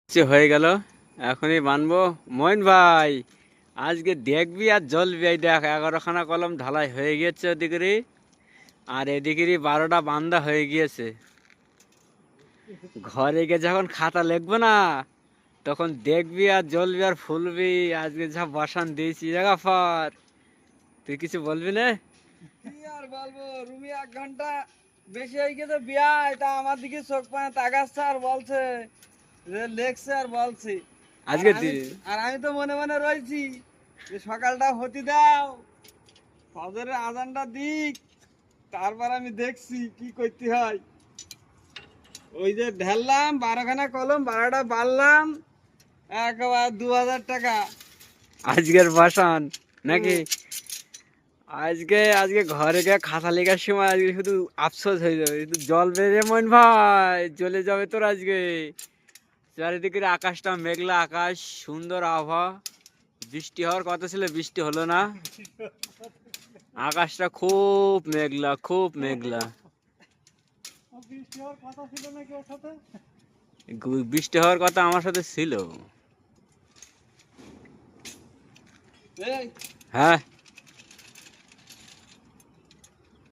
হয়ে গেল, এখনই বানবো। মইন ভাই, আজকে দেখবি আর জ্বলবি। এই দেখ 11খানা কলম ঢালাই হয়ে গিয়েছে ওদিকেরই, আর এদিকেরই 12টা বান্দা হয়ে গিয়েছে। ঘরে গিয়ে যখন খাতা লিখবো না, তখন দেখবি আর জ্বলবি আর ফুলবি। আজকে যা বসান দিয়েছি জায়গাফার, তুই কিছু বলবি না? কি আর বলবো, রুমি 1 ঘন্টা বেশি হয়ে গেছে বিয়ায়, তা আমার দিকে চোখ পায় তাকাচ্ছে আর বলছে যে লেখছে আর বলছি। আর আজকে আমি আর আমি তো মনে মনে রয়েছি যে সকালটা হতে দাও, ফজরের আজানটা দিক, তারপর আমি দেখছি কি করতে হয়। ওই যে ঢেললাম 12খানা কলম, 12টা বাড়লাম, একেবারে 2000 টাকা। আজকের বসান নাকি? আজকে আজকে ঘরে গিয়ে খাতা লেখার সময় আজকে শুধু আফসোস হয়ে যাবে, শুধু জ্বলবে রে মইন ভাই, জ্বলে যাবে তোর আজকে। চারিদিকের আকাশটা মেঘলা আকাশ, সুন্দর আবহাওয়া। বৃষ্টি হওয়ার কথা ছিল, বৃষ্টি হলো না। আকাশটা খুব মেঘলা, খুব মেঘলা। বৃষ্টি হওয়ার কথা ছিল নাকি ওর সাথে? বৃষ্টি হওয়ার কথা আমার সাথে ছিল। এই হ্যাঁ।